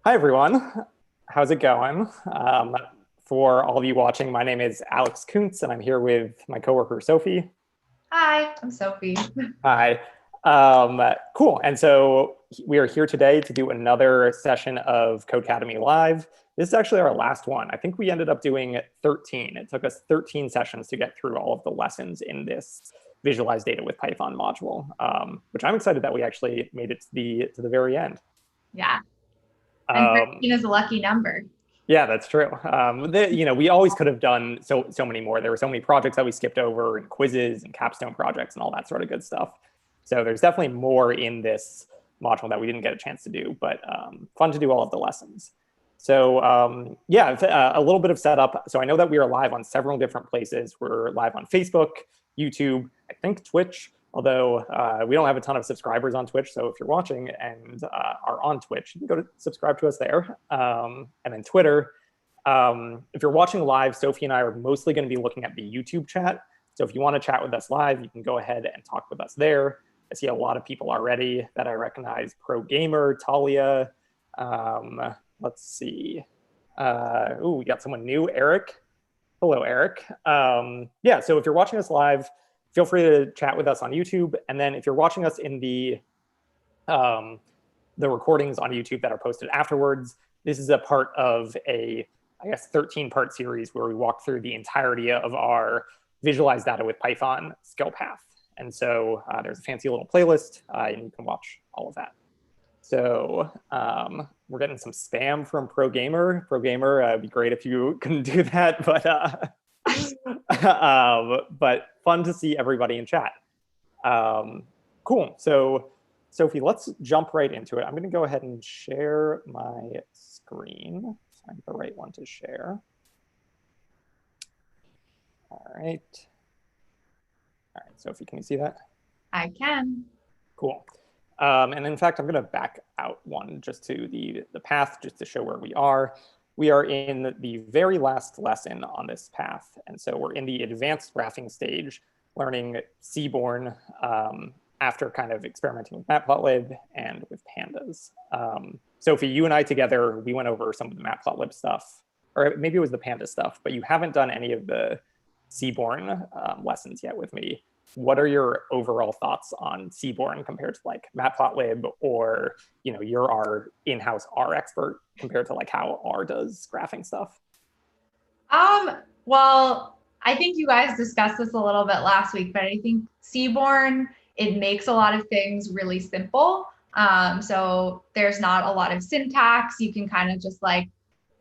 Hi, everyone. How's it going? For all of you watching, my name is Alex Kuntz, and I'm here with my coworker, Sophie. Hi, I'm Sophie. Hi. Cool. And so we are here today to do another session of Codecademy Live. This is actually our last one. I think we ended up doing 13. It took us 13 sessions to get through all of the lessons in this visualize data with Python module, which I'm excited that we actually made it to the very end. Yeah, and Um, 13 is a lucky number. Yeah, that's true. We always could have done so many more. There were so many projects that we skipped over, and quizzes and capstone projects and all that sort of good stuff. So there's definitely more in this module that we didn't get a chance to do, but fun to do all of the lessons. So a little bit of setup. So I know that we are live on several different places. We're live on Facebook, YouTube, I think Twitch, although we don't have a ton of subscribers on Twitch. So if you're watching and are on Twitch, you can go to subscribe to us there. And then Twitter. If you're watching live, Sophie and I are mostly going to be looking at the YouTube chat. So if you want to chat with us live, you can go ahead and talk with us there. I see a lot of people already that I recognize: Pro Gamer, Talia. Let's see. We got someone new, Eric. Hello, Eric. So if you're watching us live, feel free to chat with us on YouTube. And then if you're watching us in the recordings on YouTube that are posted afterwards, this is a part of a, 13-part series where we walk through the entirety of our visualize data with Python skill path. And so there's a fancy little playlist, and you can watch all of that. So we're getting some spam from Pro Gamer. Pro Gamer, it'd be great if you couldn't do that, but fun to see everybody in chat. Cool. So Sophie, let's jump right into it. I'm going to go ahead and share my screen. Find the right one to share. All right. All right, Sophie, can you see that? I can. Cool. And in fact, I'm going to back out one just to the path, just to show where we are. We are in the very last lesson on this path. And so we're in the advanced graphing stage, learning Seabourn after kind of experimenting with Matplotlib and with pandas. Sophie, you and I together, we went over some of the Matplotlib stuff, or maybe it was the panda stuff, but you haven't done any of the Seabourn lessons yet with me. What are your overall thoughts on Seabourn compared to like Matplotlib, or you're our in-house R expert compared to like how R does graphing stuff? Well, I think you guys discussed this a little bit last week, but I think Seabourn, it makes a lot of things really simple. So there's not a lot of syntax. You can kind of just like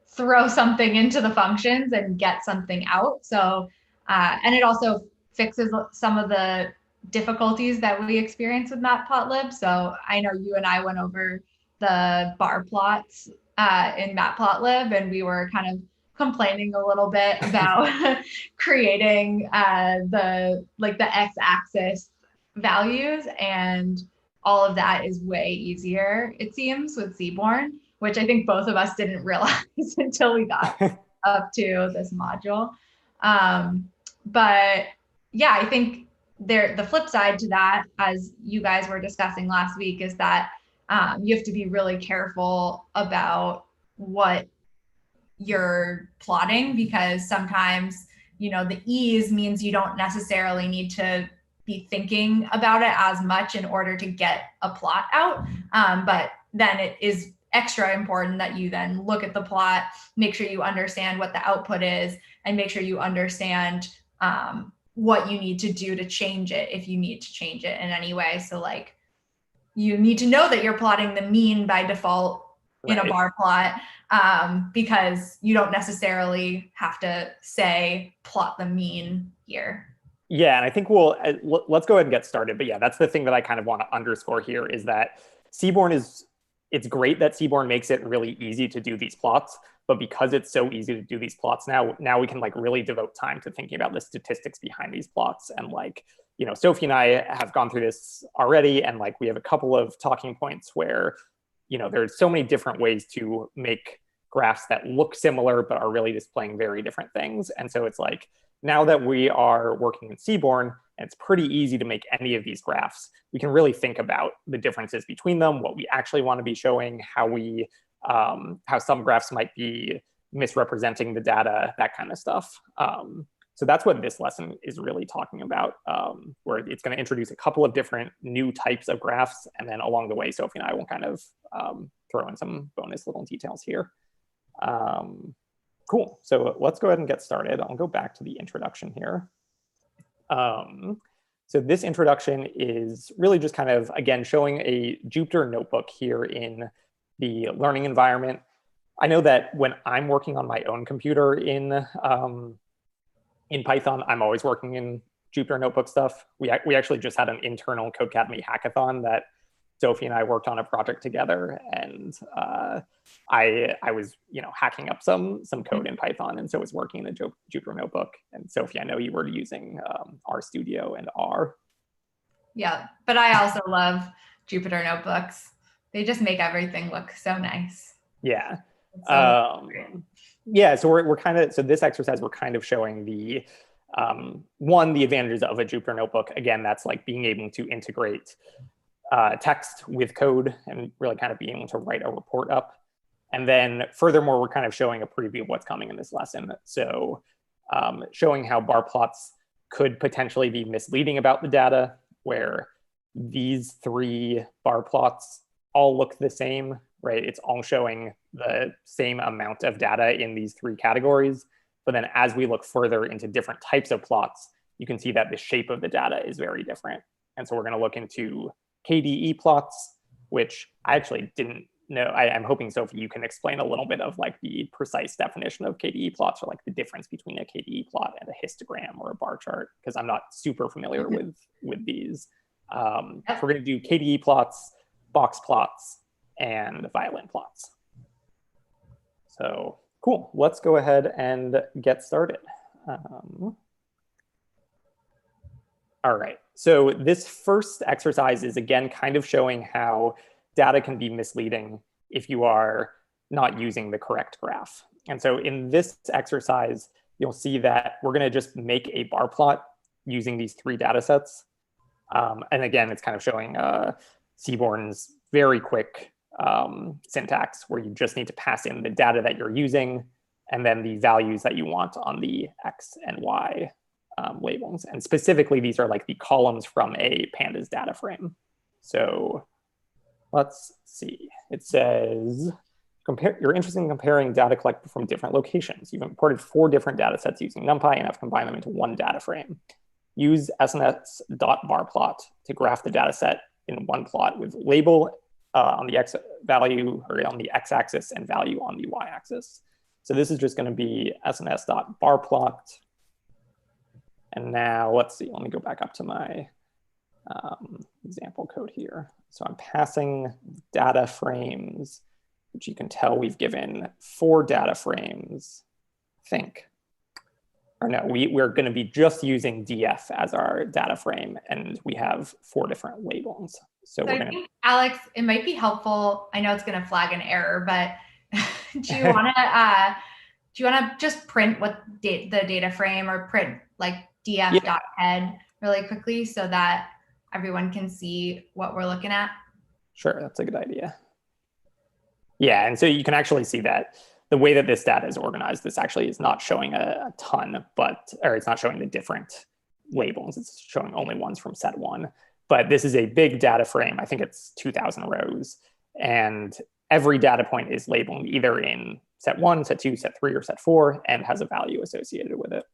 throw something into the functions and get something out. So, and it also fixes some of the difficulties that we experience with Matplotlib. So I know you and I went over the bar plots in Matplotlib, and we were kind of complaining a little bit about creating the x-axis values, and all of that is way easier, it seems, with Seabourn, which I think both of us didn't realize until we got up to this module. But yeah, I think the flip side to that, as you guys were discussing last week, is that you have to be really careful about what you're plotting, because sometimes, the ease means you don't necessarily need to be thinking about it as much in order to get a plot out. But then it is extra important that you then look at the plot, make sure you understand what the output is, and make sure you understand what you need to do to change it if you need to change it in any way. So like, you need to know that you're plotting the mean by default in a bar plot, because you don't necessarily have to say plot the mean here. Yeah, and I think let's go ahead and get started. But yeah, that's the thing that I kind of want to underscore here is that it's great that Seabourn makes it really easy to do these plots, but because it's so easy to do these plots now we can like really devote time to thinking about the statistics behind these plots. And like, Sophie and I have gone through this already, and like we have a couple of talking points where, there's so many different ways to make graphs that look similar but are really displaying very different things. And so it's like, now that we are working in Seabourn, and it's pretty easy to make any of these graphs, we can really think about the differences between them, what we actually want to be showing, how we how some graphs might be misrepresenting the data, that kind of stuff. So that's what this lesson is really talking about, where it's going to introduce a couple of different new types of graphs. And then along the way, Sophie and I will kind of throw in some bonus little details here. Cool. So let's go ahead and get started. I'll go back to the introduction here. So this introduction is really just kind of, again, showing a Jupyter notebook here in the learning environment. I know that when I'm working on my own computer in Python, I'm always working in Jupyter notebook stuff. We actually just had an internal Codecademy hackathon that Sophie and I worked on a project together, and I was hacking up some code in Python, and so was working in the Jupyter notebook. And Sophie, I know you were using RStudio and R. Yeah, but I also love Jupyter notebooks. They just make everything look so nice. Yeah. Yeah, so we're kind of, so this exercise, we're kind of showing the the advantages of a Jupyter notebook. Again, that's like being able to integrate text with code and really kind of being able to write a report up. And then furthermore, we're kind of showing a preview of what's coming in this lesson. So showing how bar plots could potentially be misleading about the data, where these three bar plots all look the same, right? It's all showing the same amount of data in these three categories. But then as we look further into different types of plots, you can see that the shape of the data is very different. And so we're going to look into Kde plots, which I actually didn't know. I'm hoping, Sophie, you can explain a little bit of like the precise definition of Kde plots, or like the difference between a Kde plot and a histogram or a bar chart, because I'm not super familiar with these. So we're going to do Kde plots, box plots, and violin plots. So cool, let's go ahead and get started. All right, so this first exercise is again kind of showing how data can be misleading if you are not using the correct graph. And so in this exercise, you'll see that we're going to just make a bar plot using these three data sets. And again, it's kind of showing Seabourn's very quick syntax, where you just need to pass in the data that you're using and then the values that you want on the X and Y labels. And specifically, these are like the columns from a pandas data frame. So let's see. It says, you're interested in comparing data collected from different locations. You've imported 4 different data sets using NumPy and have combined them into one data frame. Use sns.barplot to graph the data set in one plot with label on the X value, or on the X axis, and value on the Y axis. So this is just going to be sns.barplot. And now let's see, let me go back up to my example code here. So I'm passing data frames, which you can tell we've given 4 data frames, I think. Or no, we're going to be just using DF as our data frame, and we have 4 different labels. So we're going to, Alex, it might be helpful. I know it's going to flag an error, but do you want to just print what the data frame, or print like df.head really quickly so that everyone can see what we're looking at? Sure, that's a good idea. Yeah, and so you can actually see that the way that this data is organized, this actually is not showing a ton, or it's not showing the different labels. It's showing only ones from set 1. But this is a big data frame. I think it's 2,000 rows. And every data point is labeled either in set 1, set 2, set 3, or set 4, and has a value associated with it.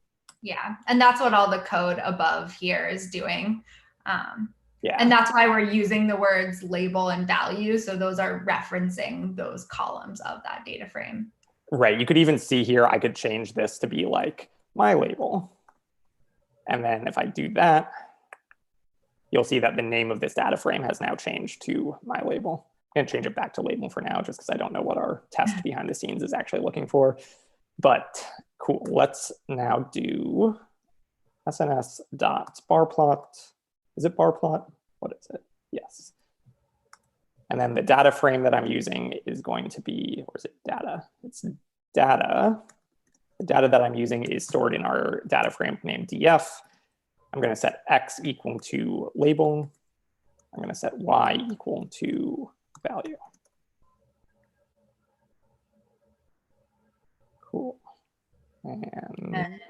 Yeah, and that's what all the code above here is doing. Yeah. And that's why we're using the words label and value. So those are referencing those columns of that data frame. Right. You could even see here, I could change this to be like my label. And then if I do that, you'll see that the name of this data frame has now changed to my label. I'm going to change it back to label for now, just because I don't know what our test behind the scenes is actually looking for. But cool. Let's now do sns.barplot. Is it barplot? What is it? Yes. And then the data frame that I'm using is going to be, or is it data? It's data. The data that I'm using is stored in our data frame named df. I'm going to set x equal to label. I'm going to set y equal to value. Cool. And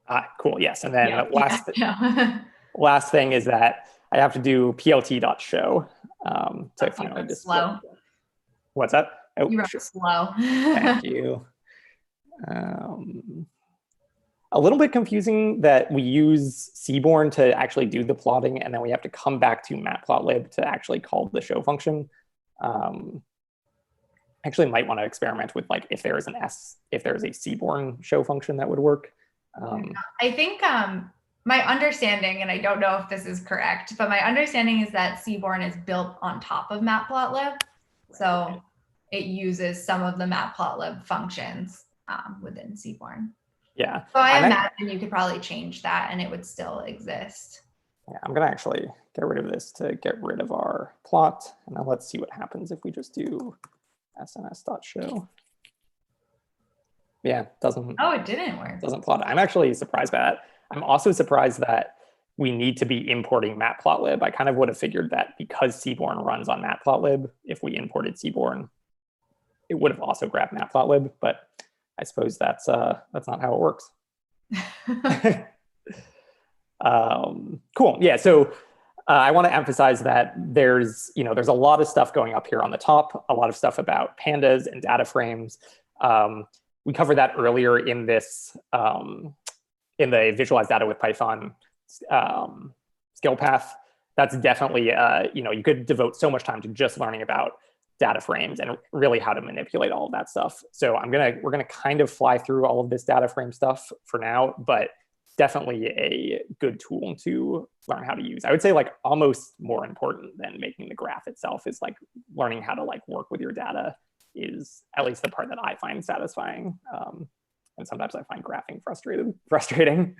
yeah. Cool. Yes. And then Yeah. last thing is that I have to do plt.show to finally display. Slow. What's that? Oh, You wrote slow. Thank you. A little bit confusing that we use Seabourn to actually do the plotting, and then we have to come back to Matplotlib to actually call the show function. Actually might want to experiment with like if there is a Seabourn show function that would work. I think my understanding, and I don't know if this is correct, but my understanding is that Seabourn is built on top of Matplotlib. So it uses some of the Matplotlib functions within Seabourn. Yeah. So I imagine you could probably change that and it would still exist. Yeah, I'm going to actually get rid of this to get rid of our plot. And now let's see what happens if we just do sns.show. Yeah, doesn't. Oh, it didn't work. Doesn't plot. I'm actually surprised by that. I'm also surprised that we need to be importing Matplotlib. I kind of would have figured that because Seabourn runs on Matplotlib, if we imported Seabourn, it would have also grabbed Matplotlib, but I suppose that's not how it works. Cool. Yeah. So I want to emphasize that there's a lot of stuff going up here on the top, a lot of stuff about pandas and data frames. We covered that earlier in this, in the Visualize Data with Python skill path. That's definitely, you could devote so much time to just learning about data frames and really how to manipulate all of that stuff. So we're gonna kind of fly through all of this data frame stuff for now, but definitely a good tool to learn how to use. I would say like almost more important than making the graph itself is like learning how to like work with your data is at least the part that I find satisfying. And sometimes I find graphing frustrating.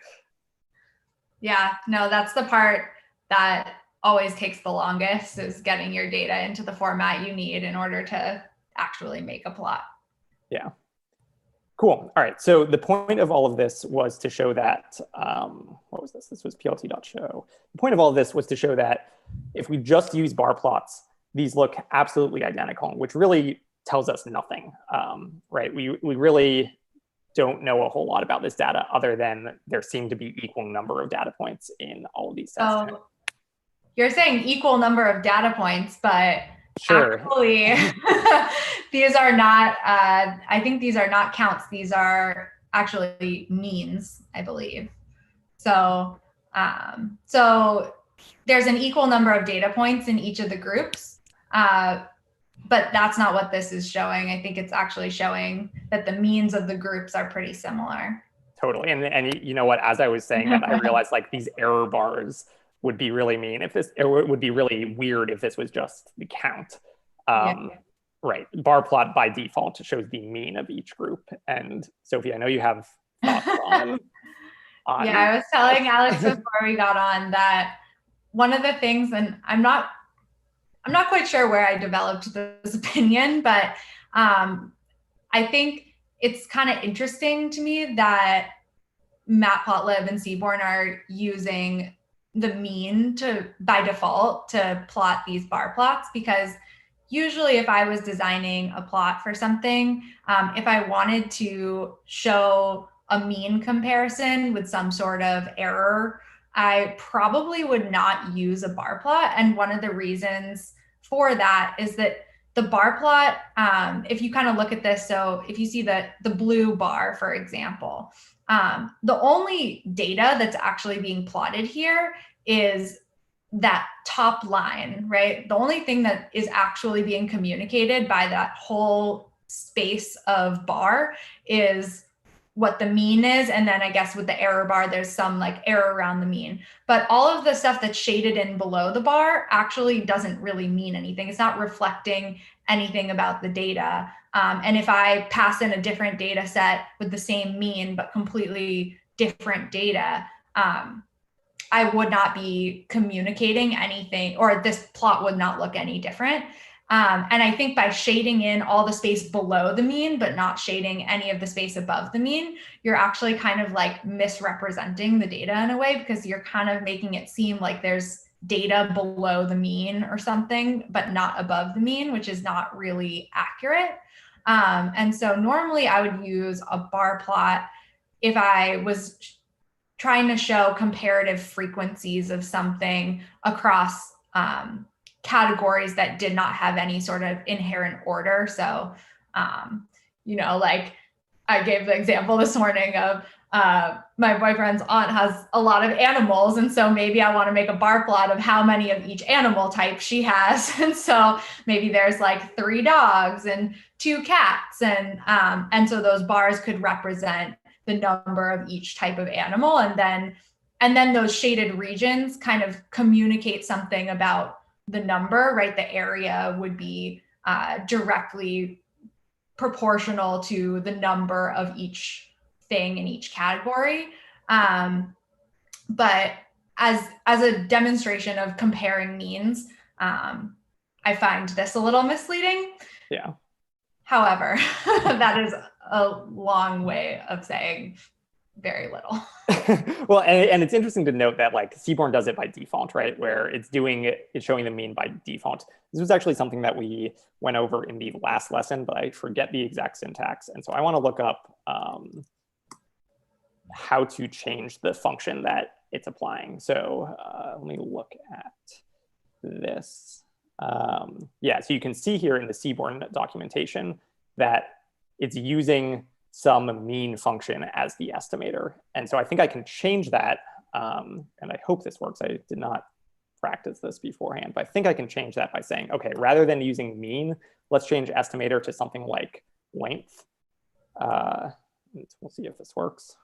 Yeah, no, that's the part that always takes the longest, is getting your data into the format you need in order to actually make a plot. Yeah. Cool. All right. So the point of all of this was to show that, what was this? This was plt.show. The point of all of this was to show that if we just use bar plots, these look absolutely identical, which really tells us nothing, right? We really don't know a whole lot about this data other than there seem to be equal number of data points in all of these sets. So you're saying equal number of data points, but sure. Actually, these are not, I think these are not counts. These are actually means, I believe. So, so there's an equal number of data points in each of the groups, but that's not what this is showing. I think it's actually showing that the means of the groups are pretty similar. Totally. And you know what, as I was saying that, I realized like these error bars would be really mean if this, it would be really weird if this was just the count. Right. Bar plot by default shows the mean of each group. And Sophie, I know you have thoughts on yeah, I was telling Alex before we got on that one of the things, and I'm not quite sure where I developed this opinion, but I think it's kind of interesting to me that Matplotlib and Seabourn are using the mean by default to plot these bar plots, because usually if I was designing a plot for something, if I wanted to show a mean comparison with some sort of error, I probably would not use a bar plot. And one of the reasons for that is that the bar plot, if you kind of look at this, so if you see the blue bar, for example, the only data that's actually being plotted here is that top line, right? The only thing that is actually being communicated by that whole space of bar is what the mean is. And then I guess with the error bar, there's some like error around the mean. But all of the stuff that's shaded in below the bar actually doesn't really mean anything. It's not reflecting anything about the data. And if I pass in a different data set with the same mean, but completely different data, I would not be communicating anything, or this plot would not look any different. And I think by shading in all the space below the mean, but not shading any of the space above the mean, you're actually kind of like misrepresenting the data in a way, because you're kind of making it seem like there's data below the mean or something, but not above the mean, which is not really accurate. And so normally I would use a bar plot if I was trying to show comparative frequencies of something across categories that did not have any sort of inherent order. So, like I gave the example this morning of my boyfriend's aunt has a lot of animals. And so maybe I want to make a bar plot of how many of each animal type she has. And so maybe there's like 3 dogs and 2 cats. And so those bars could represent the number of each type of animal. And then those shaded regions kind of communicate something about the number, right? The area would be directly proportional to the number of each thing in each category. But as a demonstration of comparing means, I find this a little misleading. Yeah. However, that is a long way of saying very little. Well, and it's interesting to note that like Seabourn does it by default, right? Where it's showing the mean by default. This was actually something that we went over in the last lesson, but I forget the exact syntax. And so I want to look up how to change the function that it's applying. So let me look at this. Yeah, so you can see here in the Seabourn documentation that it's using some mean function as the estimator. And so I think I can change that. And I hope this works. I did not practice this beforehand, but I think I can change that by saying, okay, rather than using mean, let's change estimator to something like length. We'll see if this works.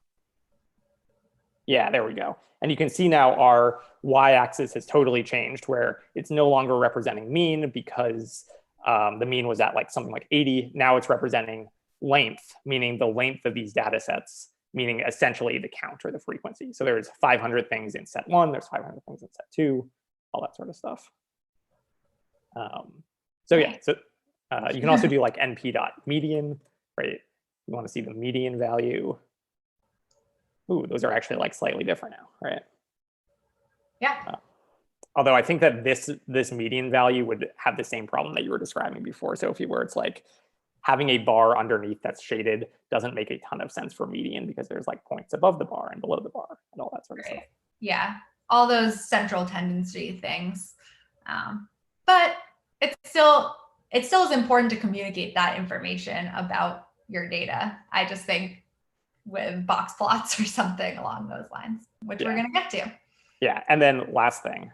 Yeah, there we go. And you can see now our y-axis has totally changed, where it's no longer representing mean because the mean was at like something like 80. Now it's representing length, meaning the length of these data sets, meaning essentially the count or the frequency. So there's 500 things in set 1, there's 500 things in set 2, all that sort of stuff. So yeah, so you can also do like np.median, right? You want to see the median value. Ooh, those are actually like slightly different now, right? Yeah. Although I think that this median value would have the same problem that you were describing before, Sophie, where it's like having a bar underneath that's shaded doesn't make a ton of sense for median because there's like points above the bar and below the bar and all that sort of stuff. Yeah, all those central tendency things. But it still is important to communicate that information about your data. I just think with box plots or something along those lines, which we're going to get to. Yeah, and then last thing,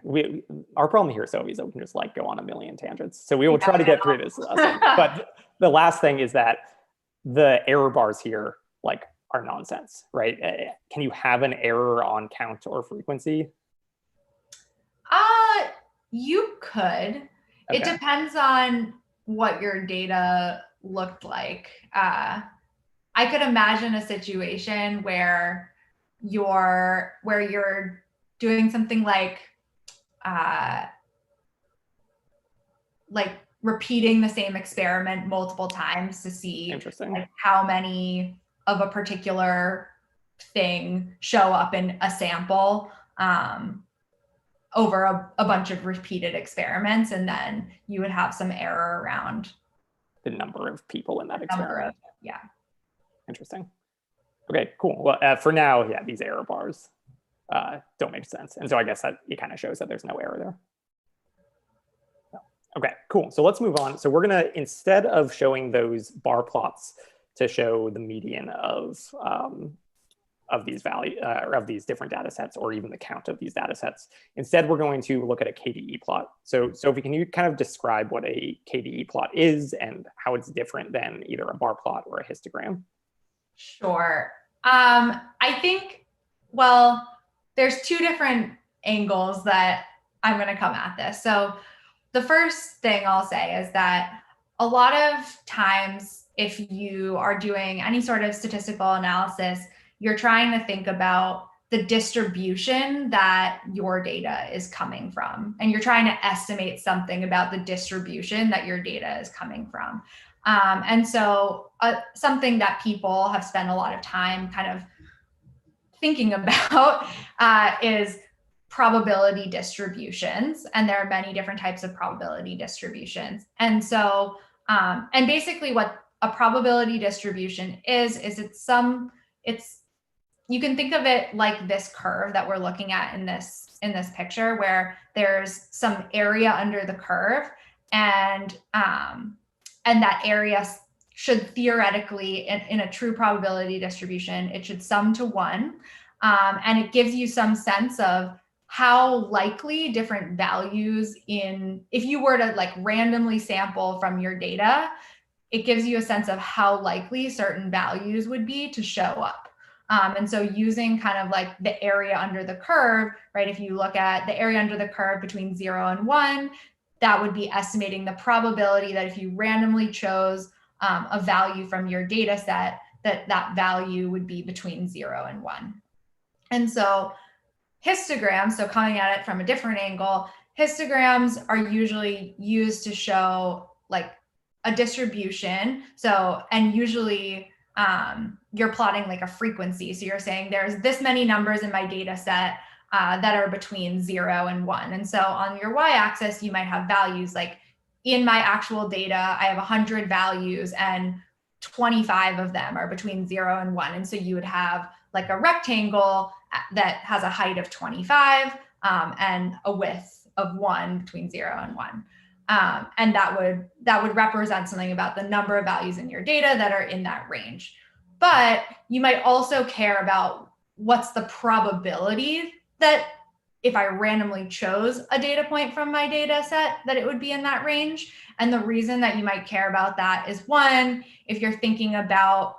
our problem here, Sophie, is that we can just like go on a million tangents. So we will try to get through this lesson. But the last thing is that the error bars here like are nonsense, right? Can you have an error on count or frequency? You could. Okay. It depends on what your data looked like. I could imagine a situation where you're doing something like repeating the same experiment multiple times to see like how many of a particular thing show up in a sample over a bunch of repeated experiments, and then you would have some error around the number of people in that experiment. Yeah. Interesting. Okay, cool. Well, for now, yeah, these error bars don't make sense. And so I guess that it kind of shows that there's no error there. Okay, cool. So let's move on. So we're going to, instead of showing those bar plots to show the median of these of these different data sets, or even the count of these data sets, instead we're going to look at a Kde plot. So Sophie, can you kind of describe what a Kde plot is and how it's different than either a bar plot or a histogram? Sure. I think, well, there's 2 different angles that I'm going to come at this. So the first thing I'll say is that a lot of times, if you are doing any sort of statistical analysis, you're trying to think about the distribution that your data is coming from. And you're trying to estimate something about the distribution that your data is coming from. And so something that people have spent a lot of time kind of thinking about is probability distributions. And there are many different types of probability distributions. And so, and basically what a probability distribution is you can think of it like this curve that we're looking at in this picture, where there's some area under the curve, and that area should theoretically, in a true probability distribution, it should sum to 1, and it gives you some sense of how likely different values if you were to like randomly sample from your data, it gives you a sense of how likely certain values would be to show up. And so using kind of like the area under the curve, right? If you look at the area under the curve between 0 and 1, that would be estimating the probability that if you randomly chose a value from your data set, that value would be between 0 and 1. And so histograms, so coming at it from a different angle, histograms are usually used to show like a distribution. So, and usually you're plotting like a frequency. So you're saying there's this many numbers in my data set that are between 0 and 1. And so on your y-axis, you might have values like, in my actual data, I have 100 values and 25 of them are between 0 and 1. And so you would have like a rectangle that has a height of 25 and a width of 1 between 0 and 1. And that would represent something about the number of values in your data that are in that range. But you might also care about what's the probability that if I randomly chose a data point from my data set, that it would be in that range. And the reason that you might care about that is, one, if you're thinking about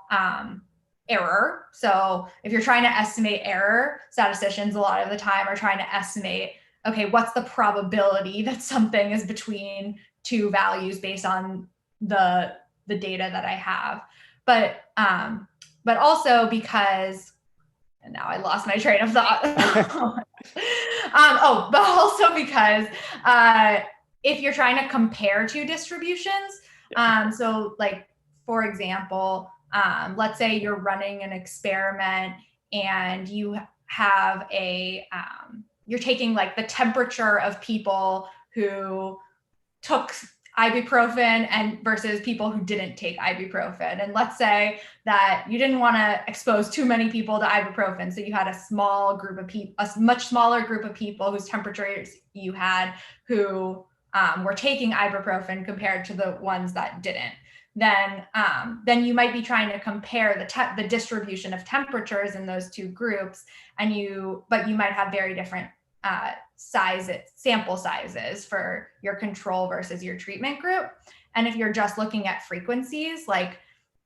error. So if you're trying to estimate error, statisticians a lot of the time are trying to estimate, okay, what's the probability that something is between two values based on the data that I have. But also because, and now I lost my train of thought. But also because if you're trying to compare two distributions, so like, for example, let's say you're running an experiment and you have you're taking like the temperature of people who took ibuprofen and versus people who didn't take ibuprofen. And let's say that you didn't want to expose too many people to ibuprofen. So you had a small group of people, a much smaller group of people whose temperatures you had who were taking ibuprofen compared to the ones that didn't. Then you might be trying to compare the distribution of temperatures in those two groups, but you might have very different sample sizes for your control versus your treatment group. And if you're just looking at frequencies, like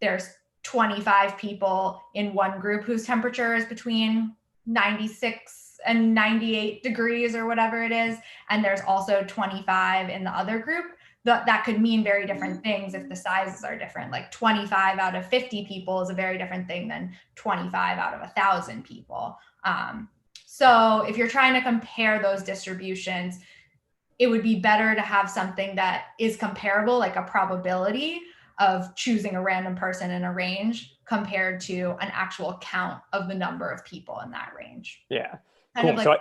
there's 25 people in one group whose temperature is between 96 and 98 degrees or whatever it is, and there's also 25 in the other group, that could mean very different things if the sizes are different. Like 25 out of 50 people is a very different thing than 25 out of 1,000 people. So if you're trying to compare those distributions, it would be better to have something that is comparable, like a probability of choosing a random person in a range compared to an actual count of the number of people in that range. Yeah, cool. So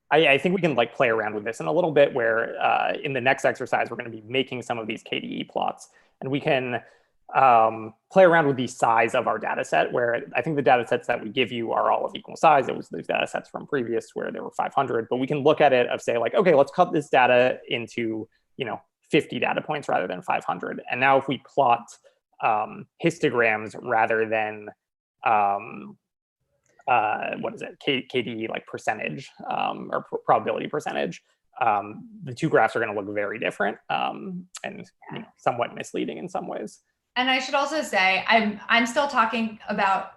I think we can like play around with this in a little bit, where in the next exercise, we're going to be making some of these KDE plots, and we can play around with the size of our data set, where I think the data sets that we give you are all of equal size. It was those data sets from previous where there were 500, but we can look at it of say like, okay, let's cut this data into, 50 data points rather than 500. And now if we plot histograms rather than what is it, KDE like percentage or probability percentage, the two graphs are going to look very different and somewhat misleading in some ways. And I should also say, I'm still talking about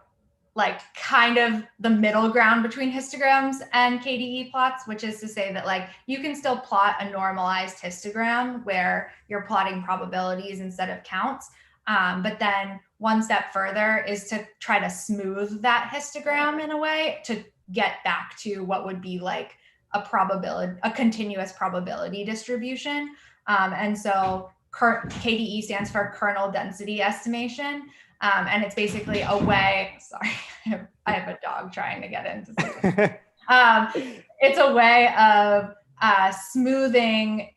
like kind of the middle ground between histograms and KDE plots, which is to say that like you can still plot a normalized histogram where you're plotting probabilities instead of counts. But then one step further is to try to smooth that histogram in a way to get back to what would be like a continuous probability distribution. And so KDE stands for kernel density estimation. And it's basically a way, sorry, I have a dog trying to get into something. It's a way of smoothing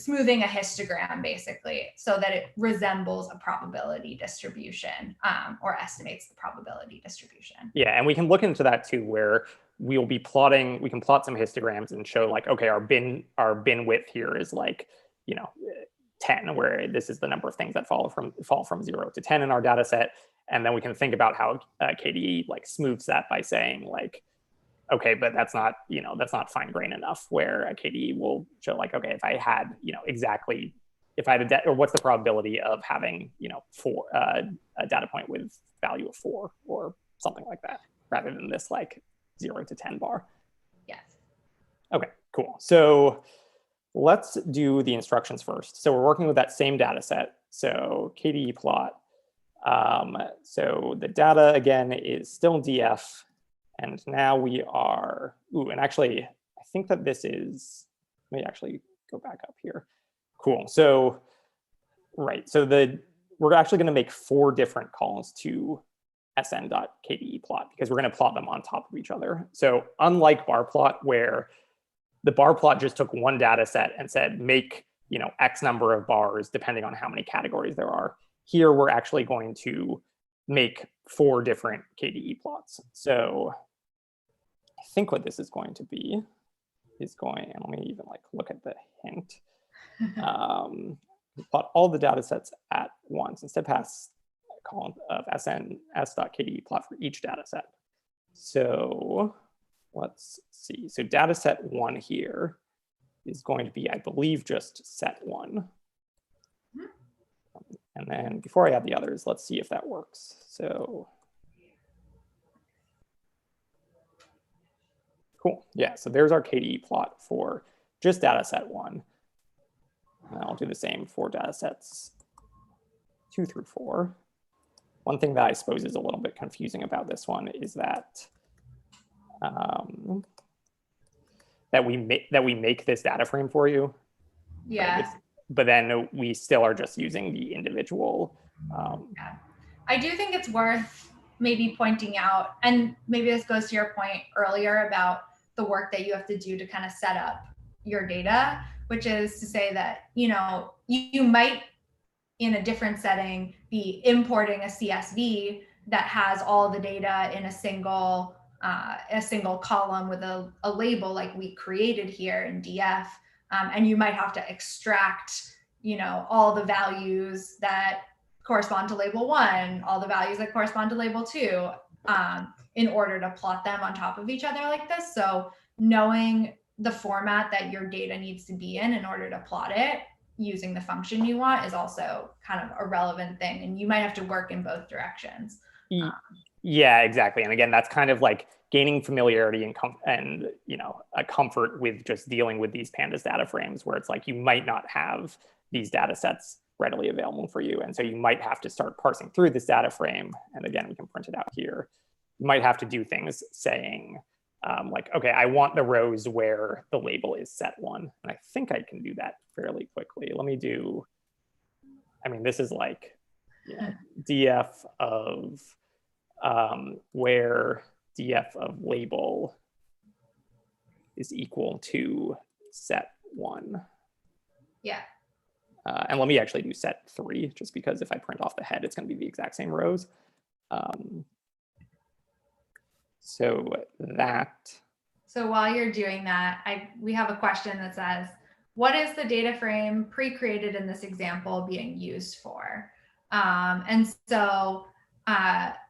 smoothing a histogram basically so that it resembles a probability distribution or estimates the probability distribution. Yeah, and we can look into that too, where we can plot some histograms and show like, okay, our bin width here is like, 10, where this is the number of things that fall from 0 to 10 in our data set. And then we can think about how KDE like smooths that by saying like, okay, but that's not fine grained enough, where a KDE will show like, okay, if I had, or what's the probability of having, a data point with value of 4 or something like that, rather than this like 0 to 10 bar. Yes. Okay, cool. So let's do the instructions first. So we're working with that same data set. So Kde Plot. So the data again is still DF. And now we are, and actually, I think that this is, let me actually go back up here. Cool. So, right. So we're actually going to make 4 different calls to sn.kde plot because we're going to plot them on top of each other. So unlike bar plot, where the bar plot just took one data set and said, make, X number of bars depending on how many categories there are. Here, we're actually going to make 4 different KDE plots. So I think what this is going to be is and let me even like look at the hint. Plot all the data sets at once. Instead, pass a column of sn.kde plot for each data set. So let's see. So data set 1 here is going to be, I believe, just set 1. And then before I add the others, let's see if that works. So cool. Yeah, so there's our KDE plot for just data set 1. And I'll do the same for data sets 2 through 4. One thing that I suppose is a little bit confusing about this one is that that we make this data frame for you. Yeah. Right? But then we still are just using the individual. Yeah. I do think it's worth maybe pointing out, and maybe this goes to your point earlier about the work that you have to do to kind of set up your data, which is to say that, you might in a different setting be importing a CSV that has all the data in a single column with a label like we created here in DF. And you might have to extract, all the values that correspond to label 1, all the values that correspond to label 2, in order to plot them on top of each other like this. So knowing the format that your data needs to be in order to plot it using the function you want is also kind of a relevant thing. And you might have to work in both directions. Yeah, exactly. And again, that's kind of like gaining familiarity and a comfort with just dealing with these pandas data frames, where it's like you might not have these data sets readily available for you. And so you might have to start parsing through this data frame. And again, we can print it out here. You might have to do things saying like, okay, I want the rows where the label is set 1. And I think I can do that fairly quickly. Let me do, this is like df of where df of label is equal to set 1. Yeah. And let me actually do set 3, just because if I print off the head, it's going to be the exact same rows. So while you're doing that, we have a question that says, what is the data frame pre-created in this example being used for? And so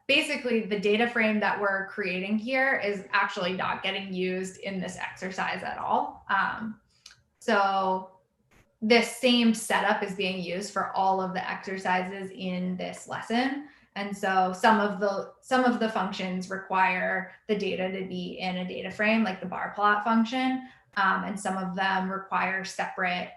basically the data frame that we're creating here is actually not getting used in this exercise at all. So this same setup is being used for all of the exercises in this lesson. And so some of the functions require the data to be in a data frame, like the bar plot function, and some of them require separate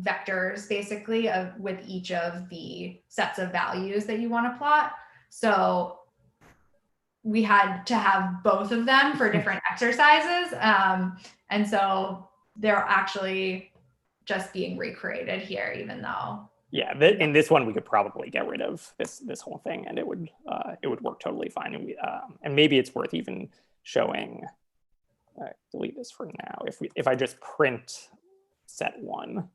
vectors, basically, with each of the sets of values that you want to plot. So we had to have both of them for different exercises, and so they're actually just being recreated here, even though. Yeah, in this one, we could probably get rid of this whole thing, and it would work totally fine. And maybe it's worth even showing. Delete this for now. If I just print set 1.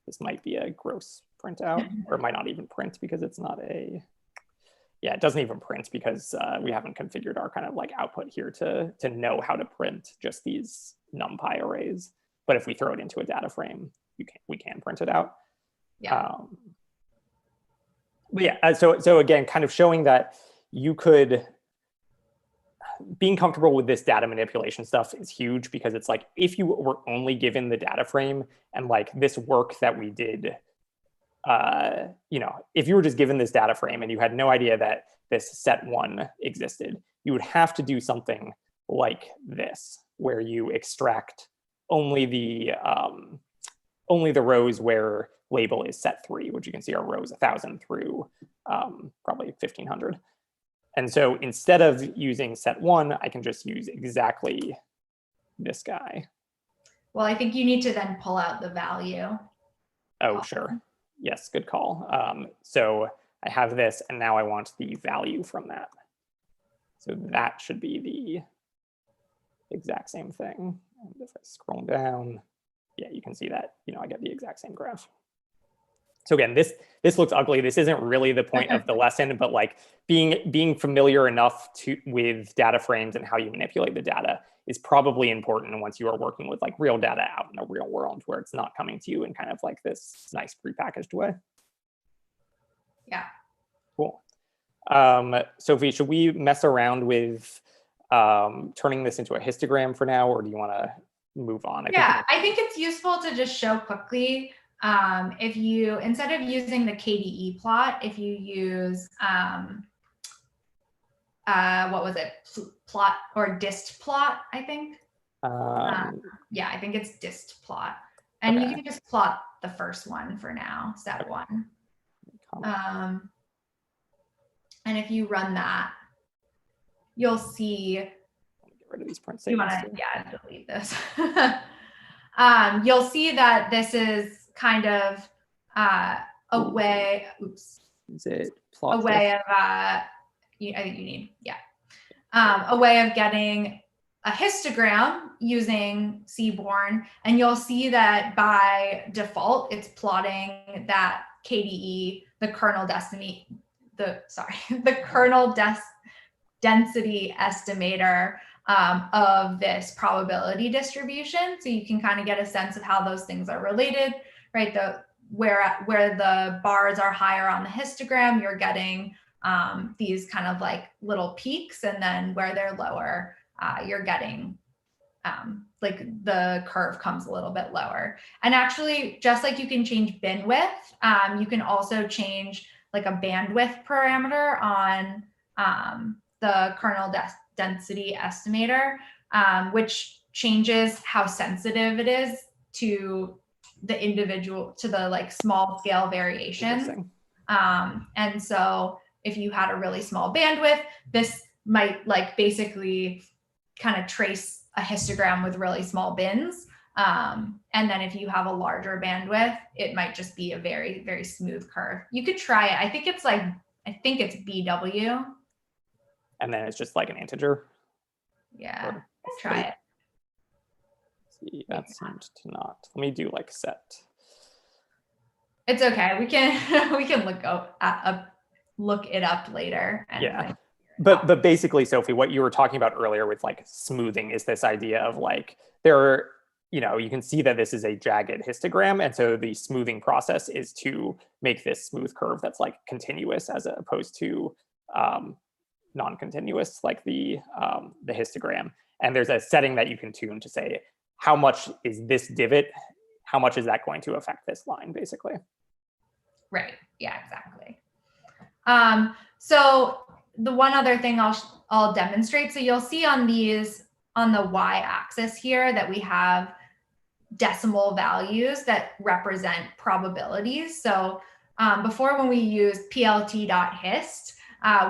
This might be a gross printout, or it might not even print because it's not a, yeah, it doesn't even print because we haven't configured our kind of like output here to know how to print just these NumPy arrays. But if we throw it into a data frame, we can print it out. Yeah. But yeah, so again, kind of showing that you could, being comfortable with this data manipulation stuff is huge, because it's like, if you were only given the data frame and like this work that we did, you know, if you were just given this data frame and you had no idea that this set 1 existed, you would have to do something like this, where you extract only the rows where label is set 3, which you can see are rows 1,000 through probably 1,500. And so instead of using set 1, I can just use exactly this guy. Well, I think you need to then pull out the value. Oh, sure. Yes, good call. So I have this, and now I want the value from that. So that should be the exact same thing. And if I scroll down, yeah, you can see that, you know, I get the exact same graph. So again, this looks ugly. This isn't really the point of the lesson, but like being familiar enough with data frames and how you manipulate the data is probably important once you are working with like real data out in the real world, where it's not coming to you in kind of like this nice prepackaged way. Yeah. Cool. Sophie, should we mess around with turning this into a histogram for now, or do you want to move on? I think it's useful to just show quickly. If you, instead of using the KDE plot, if you use, what was it? Plot or dist plot, I think. Yeah, I think it's dist plot. And you can just plot the first one for now, set 1. And if you run that, you'll see. Get rid of these print You statements. want to, yeah, delete this. You'll see that this is kind of a way. Oops. Is it plot? A way of I think you need, yeah, a way of getting a histogram using Seabourn, and you'll see that by default it's plotting that KDE, the kernel density, the kernel density estimator of this probability distribution. So you can kind of get a sense of how those things are related, right? Where the bars are higher on the histogram, you're getting these kind of like little peaks, and then where they're lower, you're getting like the curve comes a little bit lower. And actually, just like you can change bin width, you can also change like a bandwidth parameter on the kernel density estimator, which changes how sensitive it is to the individual, to the like small scale variations. And so if you had a really small bandwidth, this might like basically kind of trace a histogram with really small bins. And then if you have a larger bandwidth, it might just be a very, very smooth curve. You could try it. I think it's BW. And then it's just like an integer. Yeah, let's try it. See, that seemed to not. Let me do like set. It's okay. We can look it up later. And yeah. But basically, Sophie, what you were talking about earlier with like smoothing is this idea of like you can see that this is a jagged histogram, and so the smoothing process is to make this smooth curve that's like continuous as opposed to non-continuous, like the histogram. And there's a setting that you can tune to say how much is this divot, how much is that going to affect this line, basically. Right. Yeah, exactly. So the one other thing I'll demonstrate. So you'll see on the y-axis here that we have decimal values that represent probabilities. So before, when we used plt.hist,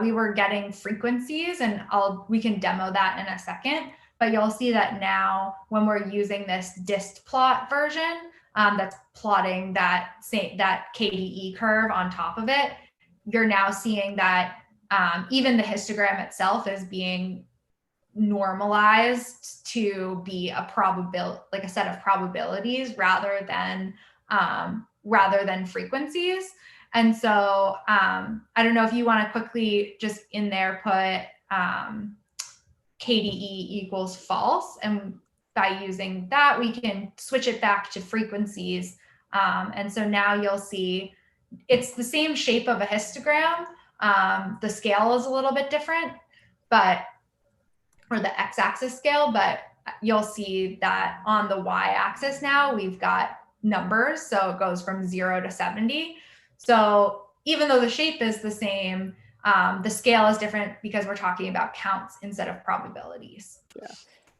we were getting frequencies, and we can demo that in a second. But you'll see that now when we're using this dist plot version, that's plotting that KDE curve on top of it, you're now seeing that even the histogram itself is being normalized to be a probability, like a set of probabilities rather than frequencies. And so I don't know if you want to quickly just in there put KDE equals false, and by using that we can switch it back to frequencies. And so now you'll see it's the same shape of a histogram. The scale is a little bit different, or the x-axis scale, but you'll see that on the y-axis now we've got numbers, so it goes from 0 to 70. So even though the shape is the same, the scale is different because we're talking about counts instead of probabilities. Yeah.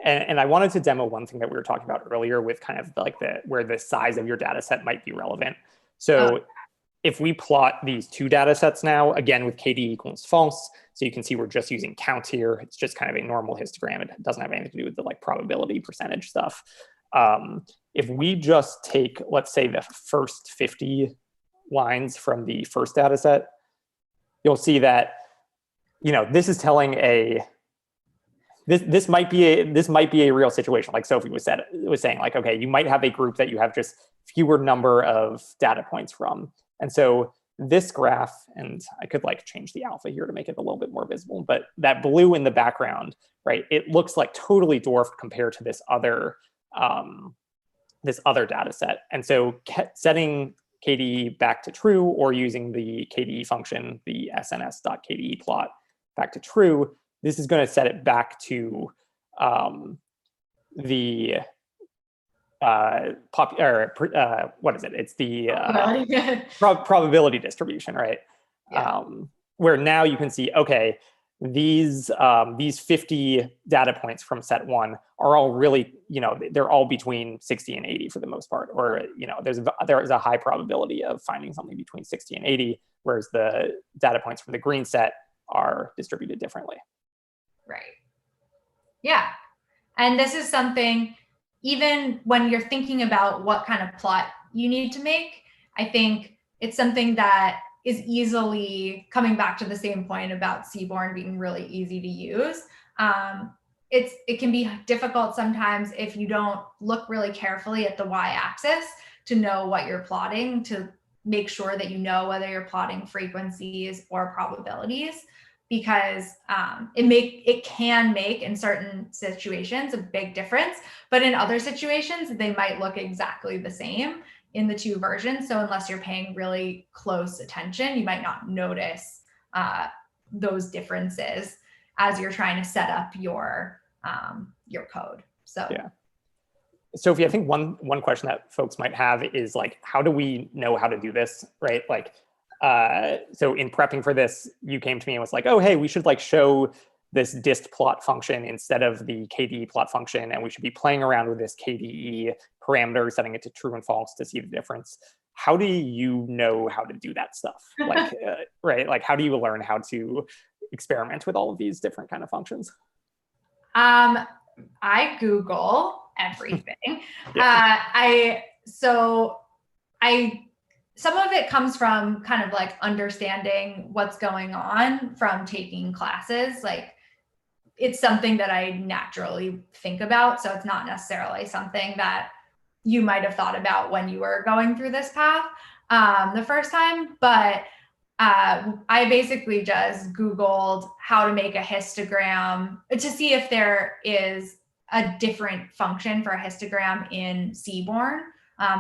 And I wanted to demo one thing that we were talking about earlier with kind of like where the size of your data set might be relevant. So if we plot these two data sets now, again, with KD equals false, so you can see we're just using count here. It's just kind of a normal histogram. It doesn't have anything to do with the like probability percentage stuff. If we just take, let's say, the first 50 lines from the first data set, you'll see that, this is telling this might be a real situation, like Sophie was saying, like, okay, you might have a group that you have just fewer number of data points from. And so this graph, and I could like change the alpha here to make it a little bit more visible, but that blue in the background, right, it looks like totally dwarfed compared to this other data set. And so setting KDE back to true, or using the KDE function, the sns.kde plot back to true, this is going to set it back to the what is it? It's the probability distribution, right? Yeah. Where now you can see, okay, these 50 data points from set one are all really, they're all between 60 and 80 for the most part, or there is a high probability of finding something between 60 and 80, whereas the data points from the green set are distributed differently. Right. Yeah. And this is something, even when you're thinking about what kind of plot you need to make, I think it's something that is easily coming back to the same point about Seabourn being really easy to use. It can be difficult sometimes if you don't look really carefully at the y-axis to know what you're plotting, to make sure that you know whether you're plotting frequencies or probabilities, because it can make in certain situations a big difference, but in other situations they might look exactly the same in the two versions. So unless you're paying really close attention, you might not notice those differences as you're trying to set up your code. So yeah. Sophie, I think one question that folks might have is like, how do we know how to do this, right? Like, so in prepping for this, you came to me and was like, oh, hey, we should like show this dist plot function instead of the KDE plot function, and we should be playing around with this KDE parameter, setting it to true and false to see the difference. How do you know how to do that stuff? Like, right? Like, how do you learn how to experiment with all of these different kind of functions? I Google everything. Some of it comes from kind of like understanding what's going on from taking classes. Like, it's something that I naturally think about. So it's not necessarily something that you might have thought about when you were going through this path the first time. But I basically just Googled how to make a histogram to see if there is a different function for a histogram in Seabourn.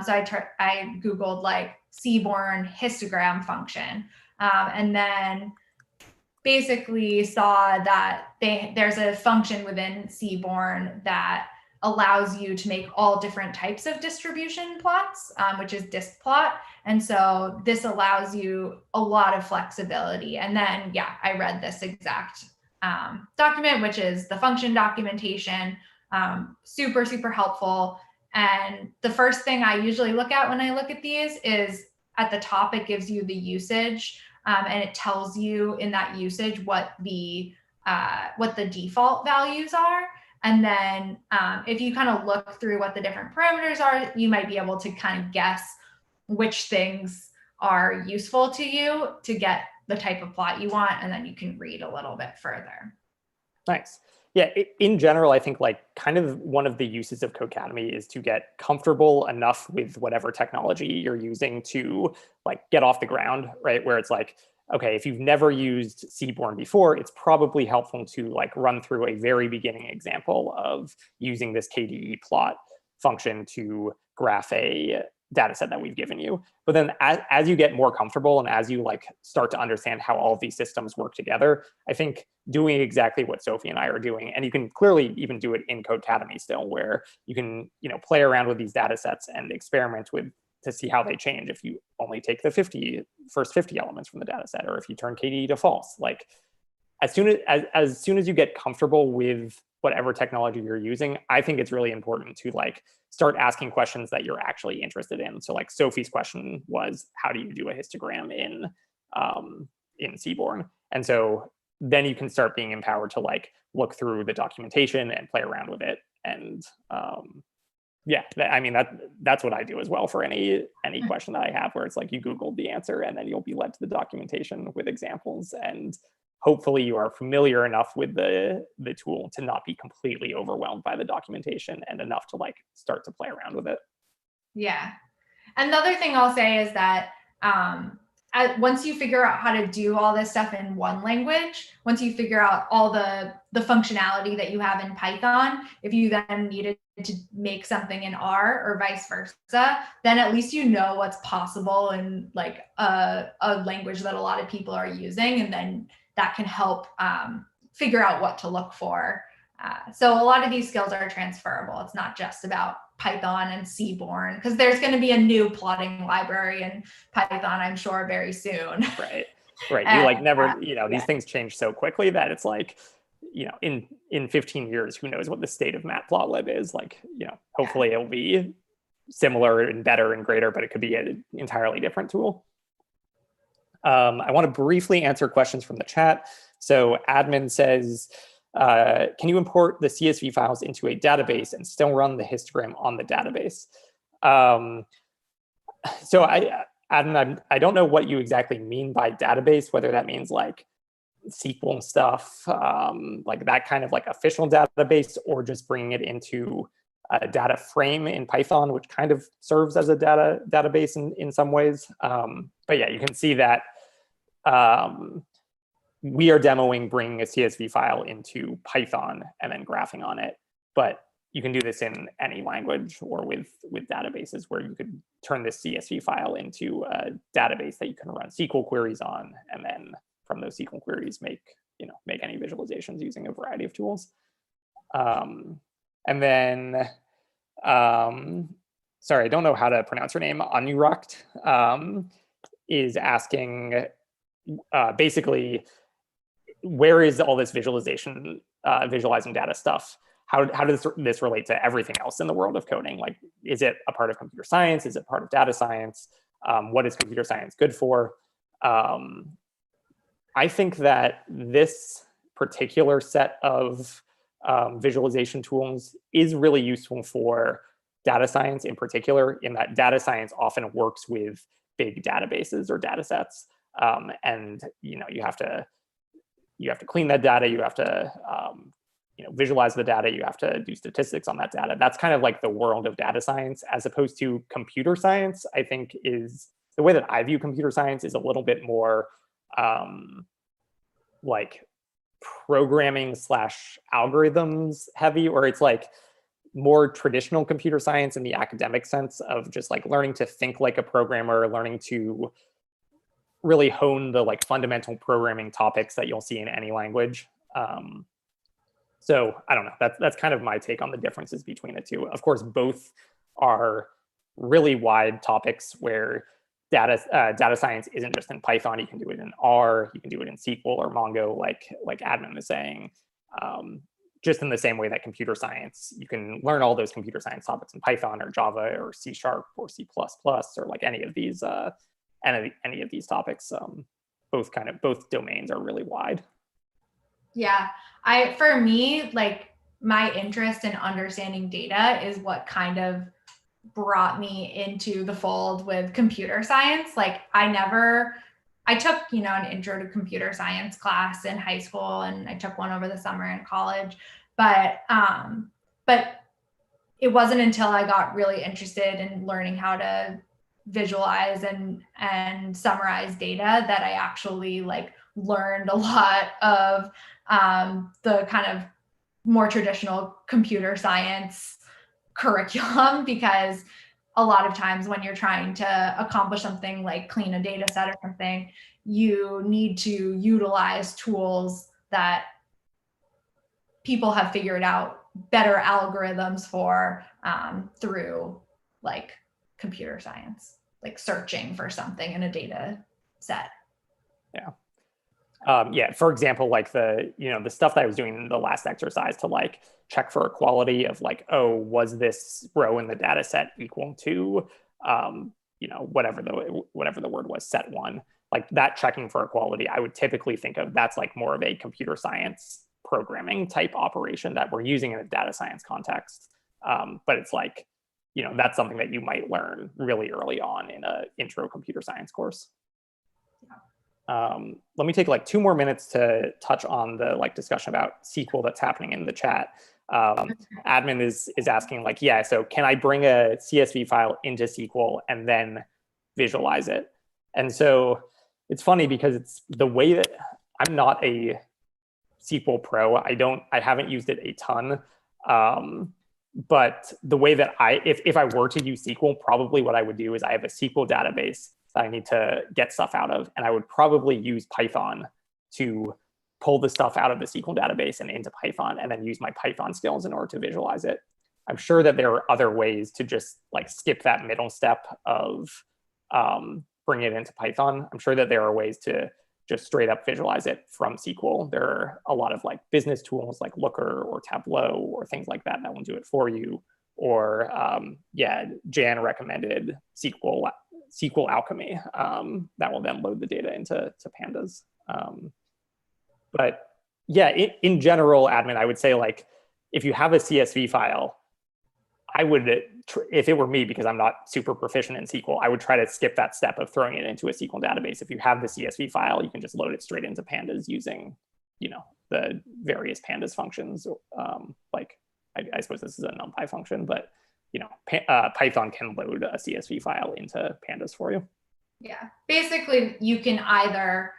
So I Googled like Seabourn histogram function, and then basically saw that there's a function within Seabourn that allows you to make all different types of distribution plots, which is dist plot. And so this allows you a lot of flexibility. And then, yeah, I read this exact document, which is the function documentation, super, super helpful. And the first thing I usually look at when I look at these is at the top, it gives you the usage, and it tells you in that usage what the default values are. And then if you kind of look through what the different parameters are, you might be able to kind of guess which things are useful to you to get the type of plot you want. And then you can read a little bit further. Nice. Yeah, in general, I think like kind of one of the uses of Codecademy is to get comfortable enough with whatever technology you're using to like get off the ground, right? Where it's like, okay, if you've never used Seabourn before, it's probably helpful to like run through a very beginning example of using this Kde Plot function to graph a data set that we've given you. But then as you get more comfortable and as you like start to understand how all of these systems work together, I think doing exactly what Sophie and I are doing, and you can clearly even do it in Codecademy still, where you can, you know, play around with these data sets and experiment with to see how they change if you only take the first 50 elements from the data set, or if you turn KDE to false. Like as soon as you get comfortable with whatever technology you're using, I think it's really important to like start asking questions that you're actually interested in. So like Sophie's question was, how do you do a histogram in Seabourn? And so then you can start being empowered to like look through the documentation and play around with it. And yeah, I mean, that's what I do as well for any question that I have, where it's like you Googled the answer and then you'll be led to the documentation with examples, and hopefully you are familiar enough with the tool to not be completely overwhelmed by the documentation and enough to like start to play around with it. Yeah. Another thing I'll say is that once you figure out how to do all this stuff in one language, once you figure out all the functionality that you have in Python, if you then needed to make something in R or vice versa, then at least you know what's possible in like a language that a lot of people are using, and then that can help figure out what to look for. So a lot of these skills are transferable. It's not just about Python and Seabourn, because there's going to be a new plotting library in Python, I'm sure, very soon. Right. You like never, you know, these things change so quickly that it's like, you know, in 15 years, who knows what the state of Matplotlib is. Like, you know, hopefully it'll be similar and better and greater, but it could be an entirely different tool. I want to briefly answer questions from the chat. So admin says, can you import the CSV files into a database and still run the histogram on the database? So I don't know what you exactly mean by database, whether that means like SQL stuff, like that kind of like official database, or just bringing it into a data frame in Python, which kind of serves as a database in some ways. But yeah, you can see that we are demoing bringing a CSV file into Python and then graphing on it. But you can do this in any language or with databases, where you could turn this CSV file into a database that you can run SQL queries on, and then from those SQL queries make any visualizations using a variety of tools. And then, sorry, I don't know how to pronounce her name. Anurakt is asking basically, where is all this visualizing data stuff? How does this relate to everything else in the world of coding? Like, is it a part of computer science? Is it part of data science? What is computer science good for? I think that this particular set of visualization tools is really useful for data science in particular, in that data science often works with big databases or data sets. And you have to clean that data. You have to visualize the data. You have to do statistics on that data. That's kind of like the world of data science, as opposed to computer science. I think is the way that I view computer science is a little bit more like programming / algorithms heavy, or it's like more traditional computer science in the academic sense of just like learning to think like a programmer, learning to really hone the like fundamental programming topics that you'll see in any language. So I don't know, that's kind of my take on the differences between the two. Of course, both are really wide topics where data science isn't just in Python. You can do it in R, you can do it in SQL or Mongo, like admin was saying. Just in the same way that computer science, you can learn all those computer science topics in Python or Java or C# or C++ or like any of these topics. Both domains are really wide. Yeah, for me, like my interest in understanding data is what kind of brought me into the fold with computer science. Like I took, an intro to computer science class in high school, and I took one over the summer in college. But it wasn't until I got really interested in learning how to visualize and summarize data that I actually like learned a lot of the kind of more traditional computer science curriculum, because a lot of times when you're trying to accomplish something like clean a data set or something, you need to utilize tools that people have figured out better algorithms for through like computer science, like searching for something in a data set. Yeah. Yeah, for example, like the stuff that I was doing in the last exercise to like check for equality of like, oh, was this row in the data set equal to, whatever the word was, set one, like that checking for equality, I would typically think of that's like more of a computer science programming type operation that we're using in a data science context. But it's like, that's something that you might learn really early on in an intro computer science course. Let me take like 2 more minutes to touch on the like discussion about SQL that's happening in the chat. Admin is asking like, yeah, so can I bring a CSV file into SQL and then visualize it? And so it's funny because it's the way that I'm not a SQL pro. I haven't used it a ton. But the way that if I were to use SQL, probably what I would do is I have a SQL database that I need to get stuff out of. And I would probably use Python to pull the stuff out of the SQL database and into Python, and then use my Python skills in order to visualize it. I'm sure that there are other ways to just like skip that middle step of bringing it into Python. I'm sure that there are ways to just straight up visualize it from SQL. There are a lot of like business tools like Looker or Tableau or things like that will do it for you. Or Jan recommended SQL Alchemy that will then load the data into pandas. But yeah, in general, admin, I would say like if you have a CSV file, I would, if it were me, because I'm not super proficient in SQL, I would try to skip that step of throwing it into a SQL database. If you have the CSV file, you can just load it straight into pandas using, the various pandas functions. Like I suppose this is a NumPy function, but Python can load a CSV file into pandas for you. Yeah, basically you can either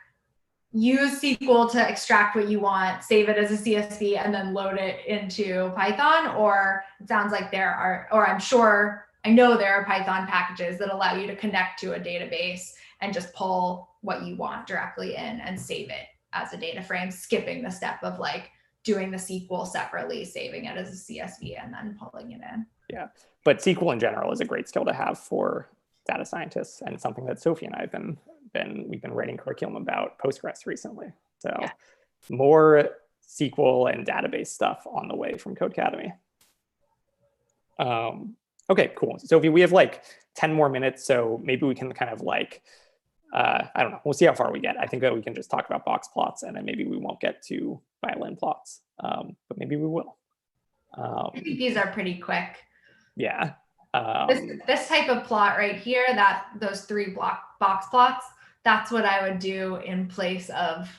use SQL to extract what you want, save it as a CSV, and then load it into Python, or it sounds like I know there are Python packages that allow you to connect to a database and just pull what you want directly in and save it as a data frame, skipping the step of like doing the SQL separately, saving it as a CSV, and then pulling it in. Yeah, but SQL in general is a great skill to have for data scientists, and something that Sophie and I have we've been writing curriculum about Postgres recently. So yeah. More SQL and database stuff on the way from Codecademy. Okay, cool. Sophie, we have like 10 more minutes, so maybe we can kind of like, I don't know, we'll see how far we get. I think that we can just talk about box plots, and then maybe we won't get to violin plots, but maybe we will. I think these are pretty quick. Yeah. This type of plot right here, those 3 box plots, that's what I would do in place of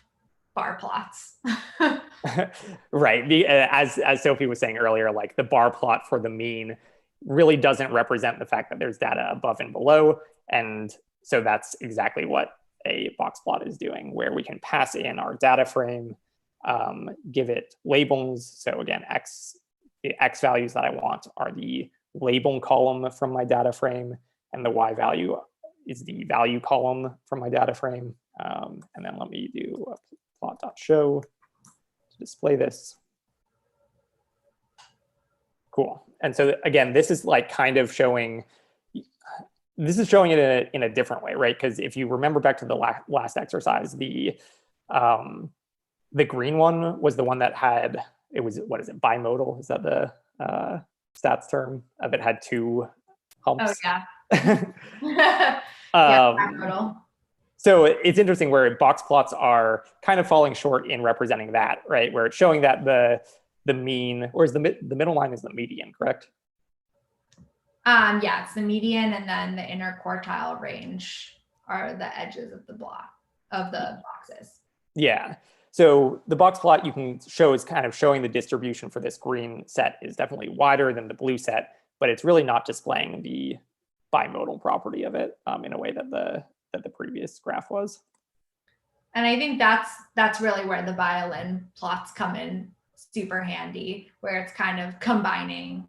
bar plots. Right. As Sophie was saying earlier, like the bar plot for the mean really doesn't represent the fact that there's data above and below. And so that's exactly what a box plot is doing, where we can pass in our data frame, give it labels. So again, the X values that I want are the label column from my data frame, and the Y value is the value column from my data frame. And then let me do a plot.show to display this. Cool. And so again, this is like kind of showing, it in a different way, right? Because if you remember back to the last exercise, the green one was the one that had, it was, what is it, bimodal? Is that the stats term? That had 2 humps. Oh, yeah. Bimodal. So it's interesting where box plots are kind of falling short in representing that, right? Where it's showing that the mean, or is the middle line is the median, correct? Yeah, it's the median, and then the inner quartile range are the edges of the boxes. Yeah. So the box plot you can show is kind of showing the distribution for this green set is definitely wider than the blue set, but it's really not displaying the bimodal property of it in a way that the previous graph was. And I think that's really where the violin plots come in super handy, where it's kind of combining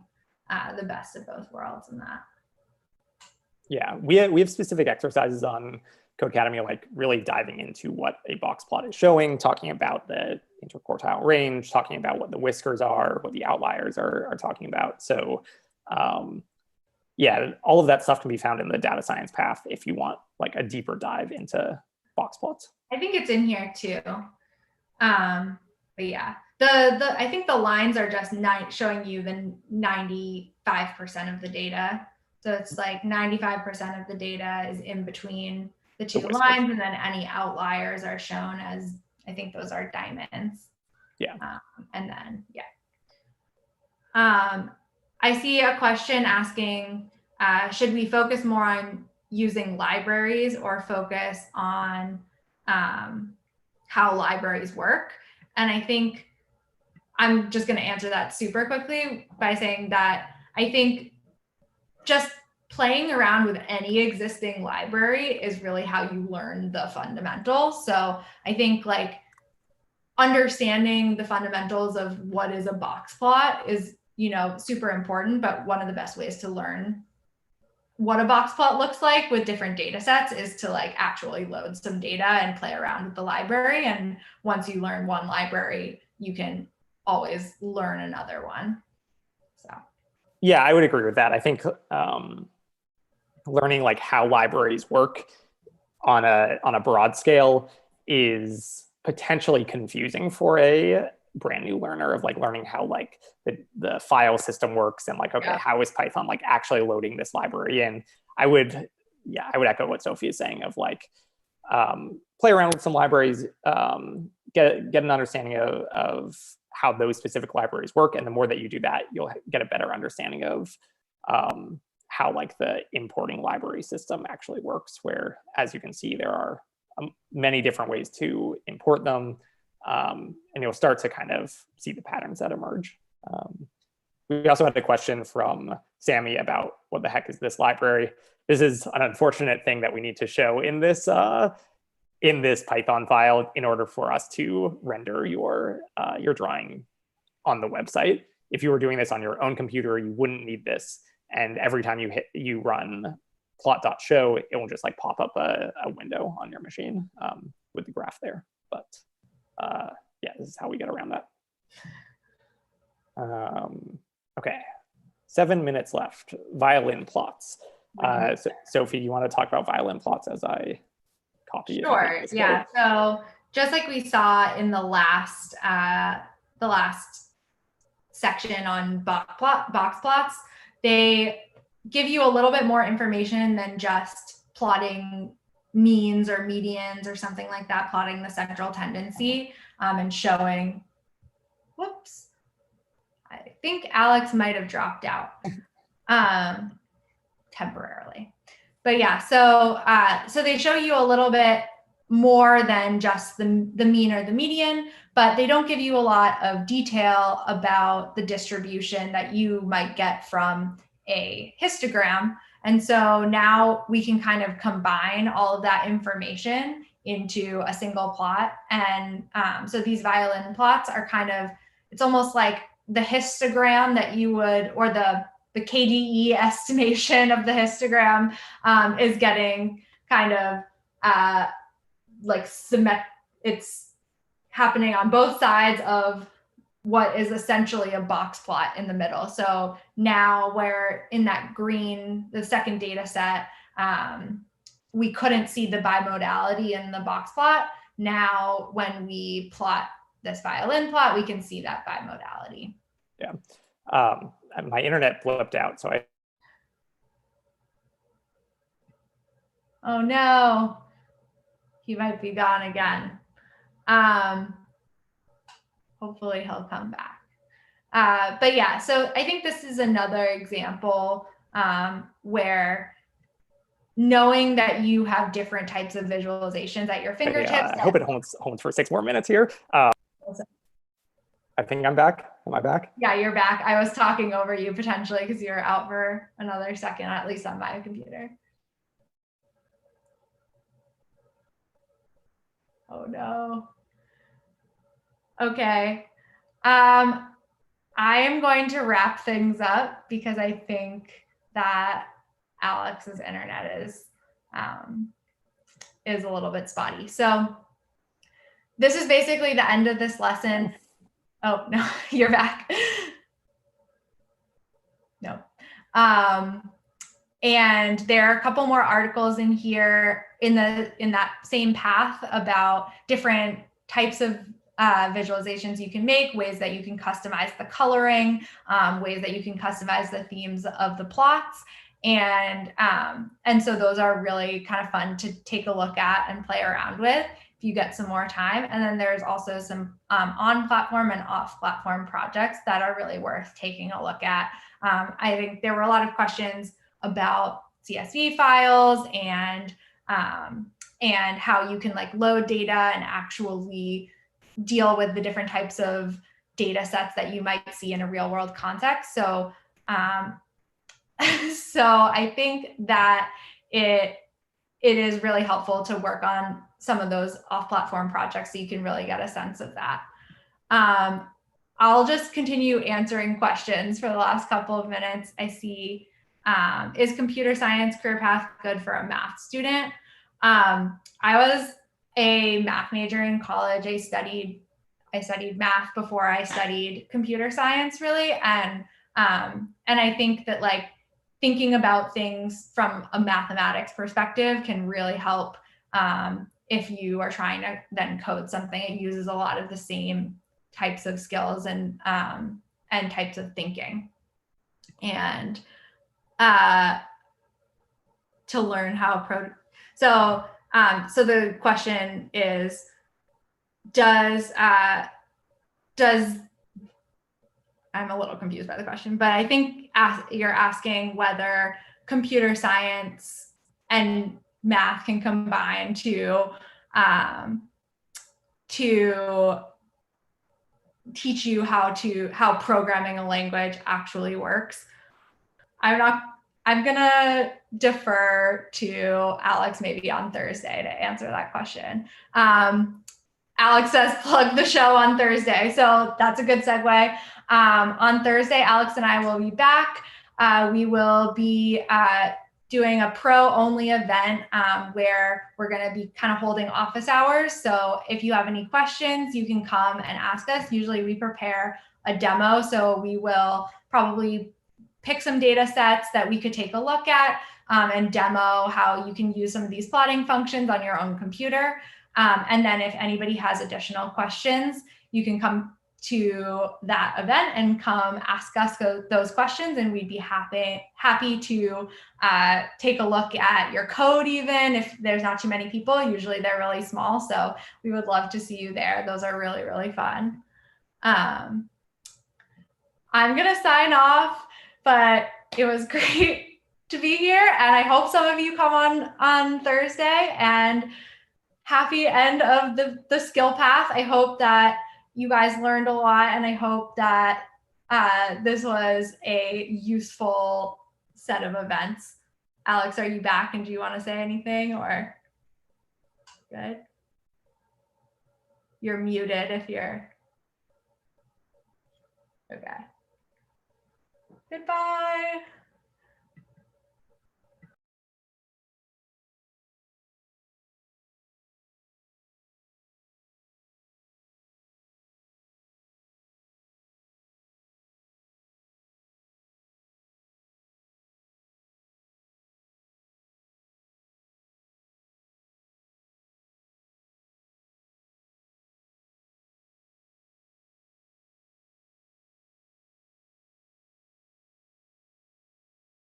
the best of both worlds in that. Yeah, we have specific exercises on Codecademy, like really diving into what a box plot is showing, talking about the interquartile range, talking about what the whiskers are, what the outliers are talking about. So yeah, all of that stuff can be found in the data science path if you want like a deeper dive into box plots. I think it's in here too. But yeah, I think the lines are just showing you the 95% of the data. So it's like 95% of the data is in between the two lines, and then any outliers are shown as, I think those are diamonds. Yeah. And then, yeah. I see a question asking, should we focus more on using libraries or focus on how libraries work? And I think I'm just going to answer that super quickly by saying that I think just playing around with any existing library is really how you learn the fundamentals. So I think like understanding the fundamentals of what is a box plot is, you know, super important, but one of the best ways to learn what a box plot looks like with different data sets is to like actually load some data and play around with the library. And once you learn one library, you can always learn another one. So yeah, I would agree with that. I think learning like how libraries work on a broad scale is potentially confusing for a brand new learner of like learning how like the file system works and like, okay, how is Python like actually loading this library in? I would echo what Sophie is saying of like play around with some libraries, get an understanding of how those specific libraries work. And the more that you do that, you'll get a better understanding of how like the importing library system actually works, where, as you can see, there are many different ways to import them. And you'll start to kind of see the patterns that emerge. We also had a question from Sammy about what the heck is this library? This is an unfortunate thing that we need to show in this Python file in order for us to render your drawing on the website. If you were doing this on your own computer, you wouldn't need this. And every time you run plot.show, it will just like pop up a window on your machine with the graph there. But yeah, this is how we get around that. Okay, 7 minutes left. Violin plots. So, Sophie, you want to talk about violin plots as I copy it? Sure. Yeah. So just like we saw in the last section on box plots, they give you a little bit more information than just plotting means or medians or something like that, plotting the central tendency and showing, whoops, I think Alex might have dropped out temporarily. But yeah, so they show you a little bit more than just the mean or the median, but they don't give you a lot of detail about the distribution that you might get from a histogram. And so now we can kind of combine all of that information into a single plot. And so these violin plots are kind of, it's almost like the histogram that you would, or the KDE estimation of the histogram is getting kind of like it's happening on both sides of what is essentially a box plot in the middle. So now where in that green, the second data set, we couldn't see the bimodality in the box plot. Now, when we plot this violin plot, we can see that bimodality. Yeah. My internet flipped out, so oh no, he might be gone again. Hopefully he'll come back. But yeah, so I think this is another example where knowing that you have different types of visualizations at your fingertips. I hope it holds for 6 more minutes here. I think I'm back. Am I back? Yeah, you're back. I was talking over you potentially because you were out for another second, at least on my computer. Oh no. Okay. I am going to wrap things up because I think that Alex's internet is a little bit spotty. So this is basically the end of this lesson. Oh no, you're back. No. And there are a couple more articles in here in that same path about different types of visualizations you can make, ways that you can customize the coloring, ways that you can customize the themes of the plots. And so those are really kind of fun to take a look at and play around with if you get some more time. And then there's also some on-platform and off-platform projects that are really worth taking a look at. I think there were a lot of questions about CSV files and how you can like load data and actually deal with the different types of data sets that you might see in a real world context. So so I think that it is really helpful to work on some of those off-platform projects so you can really get a sense of that. I'll just continue answering questions for the last couple of minutes. I see, is computer science career path good for a math student? I was a math major in college. I studied math before I studied computer science, really. And I think that like thinking about things from a mathematics perspective can really help if you are trying to then code something. It uses a lot of the same types of skills and types of thinking. And to learn how so the question is, does I'm a little confused by the question, but I think you're asking whether computer science and math can combine to teach you how programming a language actually works. I'm gonna defer to Alex maybe on Thursday to answer that question. Alex says plug the show on Thursday, so that's a good segue. On Thursday, Alex and I will be back. We will be doing a pro-only event where we're going to be kind of holding office hours. So if you have any questions, you can come and ask us. Usually we prepare a demo, so we will probably pick some data sets that we could take a look at and demo how you can use some of these plotting functions on your own computer. And then if anybody has additional questions, you can come to that event and come ask us those questions, and we'd be happy to take a look at your code, even if there's not too many people. Usually they're really small, so we would love to see you there. Those are really, really fun. I'm gonna sign off, but it was great to be here, and I hope some of you come on Thursday. And happy end of the skill path. I hope that you guys learned a lot, and I hope that this was a useful set of events. Alex, are you back, and do you want to say anything, or good? You're muted if you're okay. Goodbye.